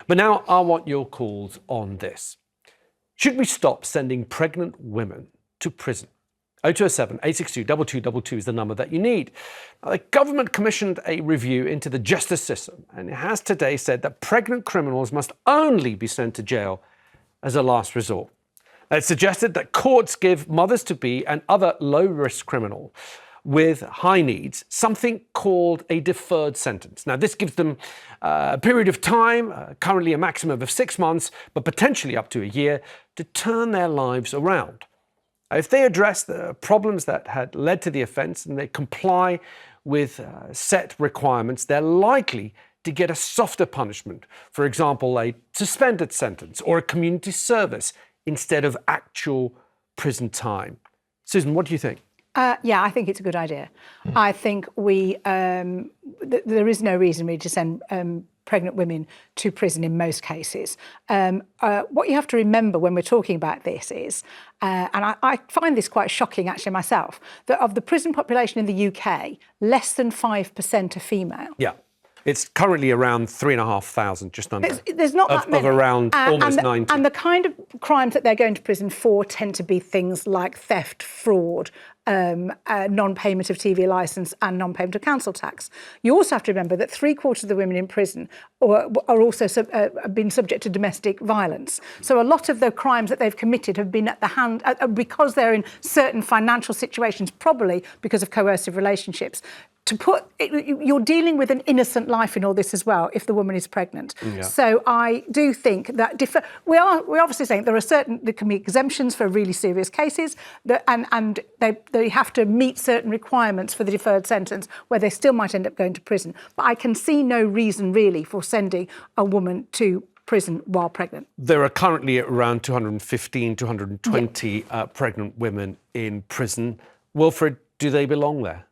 But now I want your calls on this. Should we stop sending pregnant women to prison? 0207 862 2222 is the number that you need. The government commissioned a review into the justice system, and it has today said that pregnant criminals must only be sent to jail as a last resort. It suggested that courts give mothers-to-be and other low-risk criminals with high needs something called a deferred sentence. Now, this gives them a period of time, currently a maximum of 6 months, but potentially up to a year, to turn their lives around. If they address the problems that had led to the offence and they comply with set requirements, they're likely to get a softer punishment. For example, a suspended sentence or a community service instead of actual prison time. Susan, what do you think? Yeah, I think it's a good idea. I think there is no reason really to send pregnant women to prison in most cases. What you have to remember when we're talking about this is, and I find this quite shocking actually myself, that of the prison population in the UK, less than 5% are female. Yeah. It's currently around 3,500, just under. There's not that many. Of around almost 90. And the kind of crimes that they're going to prison for tend to be things like theft, fraud, non-payment of TV licence and non-payment of council tax. You also have to remember that 3/4 of the women in prison are also been subject to domestic violence. So a lot of the crimes that they've committed have been at the hand, because they're in certain financial situations, probably because of coercive relationships. You're dealing with an innocent life in all this as well if the woman is pregnant. Yeah. So I do think that we're obviously saying there can be exemptions for really serious cases, and they have to meet certain requirements for the deferred sentence where they still might end up going to prison. But I can see no reason really for sending a woman to prison while pregnant. There are currently around 215, 220 pregnant women in prison. Wilfred, do they belong there?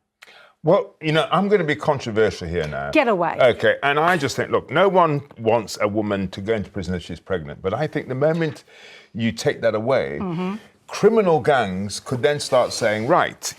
Well, I'm going to be controversial here now. Get away. Okay, and I just think, look, no one wants a woman to go into prison if she's pregnant. But I think the moment you take that away, criminal gangs could then start saying, right,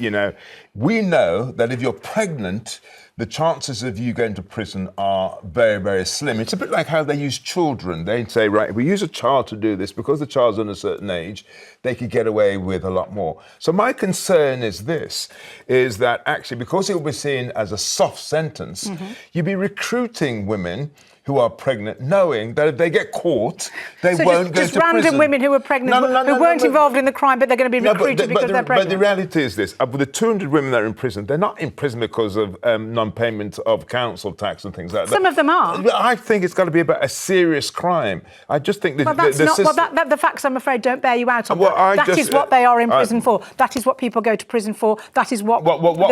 we know that if you're pregnant, the chances of you going to prison are very, very slim. It's a bit like how they use children. They say, right, if we use a child to do this, because the child's under a certain age, they could get away with a lot more. So my concern is that actually, because it will be seen as a soft sentence, you'll be recruiting women who are pregnant, knowing that if they get caught, they won't go to prison. Just random women who were pregnant, who weren't involved in the crime, but they're going to be recruited because they're pregnant. But the reality is this, of the 200 women that are in prison, they're not in prison because of non-payment of council tax and things like that. Some of them are. I think it's got to be about a serious crime. I just think that the facts, I'm afraid, don't bear you out on that. That is what they are in prison for. That is what people go to prison for. That is what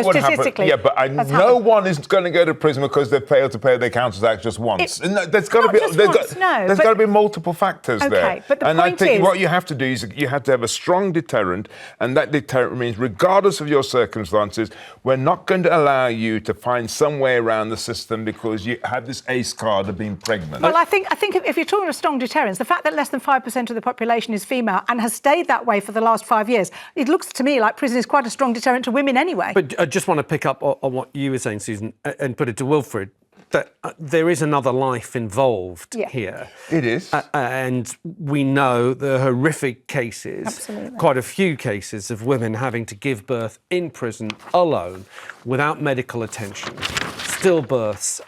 statistically happen. Yeah, but no one is going to go to prison because they failed to pay their council tax just once. There's got to be multiple factors there. But the and I think what you have to do is you have to have a strong deterrent, and that deterrent means, regardless of your circumstances, we're not going to allow you to find some way around the system because you have this ACE card of being pregnant. Well, I think if you're talking of strong deterrence, the fact that less than 5% of the population is female and has stayed that way for the last 5 years, it looks to me like prison is quite a strong deterrent to women anyway. But I just want to pick up on what you were saying, Susan, and put it to Wilfred. That there is another life involved here. It is. And we know the horrific cases, quite a few cases of women having to give birth in prison alone, without medical attention, stillbirths,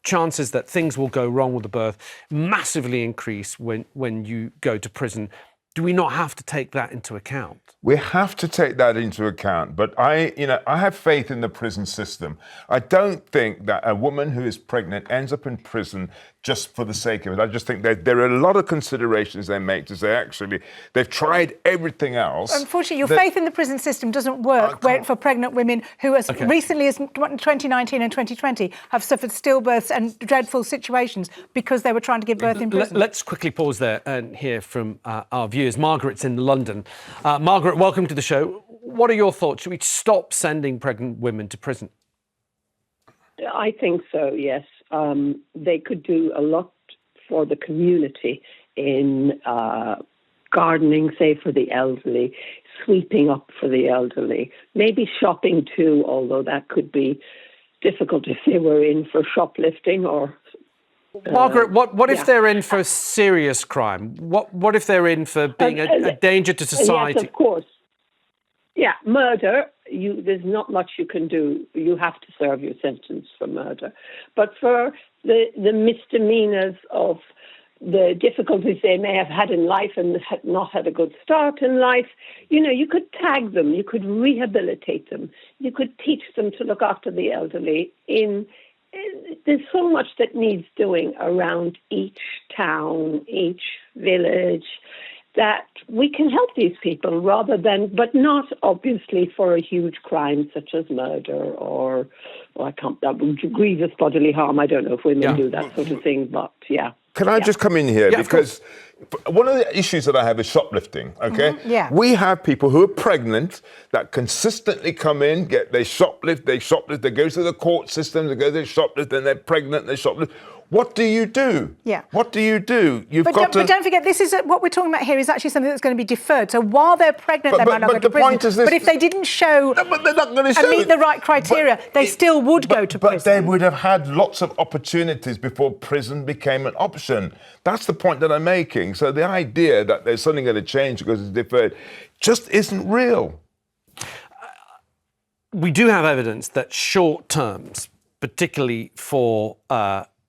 chances that things will go wrong with the birth massively increase when you go to prison. Do we not have to take that into account? We have to take that into account, but I have faith in the prison system. I don't think that a woman who is pregnant ends up in prison just for the sake of it. I just think that there are a lot of considerations they make to say, actually, they've tried everything else. Unfortunately, your faith in the prison system doesn't work for pregnant women who, as recently as 2019 and 2020, have suffered stillbirths and dreadful situations because they were trying to give birth in prison. Let's quickly pause there and hear from our viewers. Margaret's in London. Margaret, welcome to the show. What are your thoughts? Should we stop sending pregnant women to prison? I think so, yes. They could do a lot for the community in gardening, say, for the elderly, sweeping up for the elderly, maybe shopping too, although that could be difficult if they were in for shoplifting or Margaret, what if yeah. they're in for serious crime? What if they're in for being a danger to society? Yes, of course. Yeah, murder, there's not much you can do. You have to serve your sentence for murder. But for the misdemeanors of the difficulties they may have had in life and had not had a good start in life, you could tag them, you could rehabilitate them, you could teach them to look after the elderly. There's so much that needs doing around each town, each village, that we can help these people but not obviously for a huge crime such as murder or grievous bodily harm. I don't know if women do that sort of thing, but yeah. Can I just come in here? Yeah, because one of the issues that I have is shoplifting, okay? Mm-hmm. Yeah. We have people who are pregnant that consistently come in, they shoplift, they go through the court system, they shoplift, then they're pregnant, they shoplift. What do you do? Yeah. What do you do? But don't forget, this is what we're talking about here is actually something that's going to be deferred. So while they're pregnant, they might not go to prison. Point is this, but if they didn't show but they're not going to show and meet the right criteria, they still would go to prison. But they would have had lots of opportunities before prison became an option. That's the point that I'm making. So the idea that there's something going to change because it's deferred just isn't real. We do have evidence that short terms, particularly for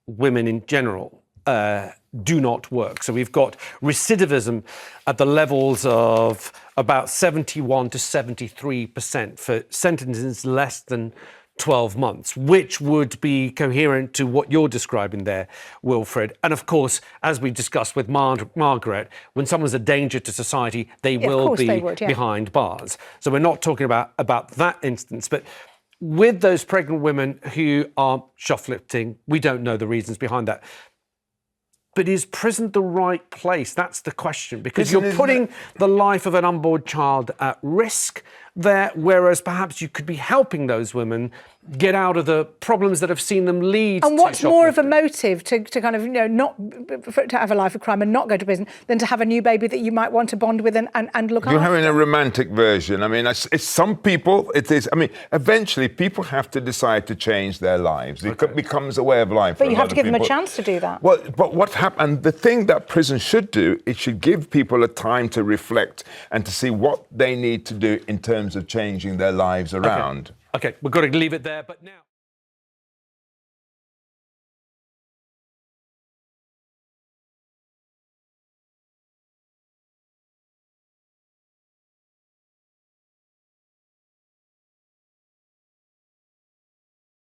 women in general, do not work. So we've got recidivism at the levels of about 71 to 73% for sentences less than 12 months, which would be coherent to what you're describing there, Wilfred. And of course, as we discussed with Margaret, when someone's a danger to society, they will be behind bars. So we're not talking about that instance, but with those pregnant women who are shoplifting, we don't know the reasons behind that. But is prison the right place? That's the question, because you're putting the life of an unborn child at risk there, whereas perhaps you could be helping those women get out of the problems that have seen them lead. And what's more of a motive to kind of, not to have a life of crime and not go to prison than to have a new baby that you might want to bond with and look after? You're having a romantic version. I mean, it's some people, it is. I mean, eventually people have to decide to change their lives. It becomes a way of life. But you have to give them a chance to do that. Well, but what happened? The thing that prison should do, it should give people a time to reflect and to see what they need to do in terms of changing their lives around. Okay, we've got to leave it there, but now...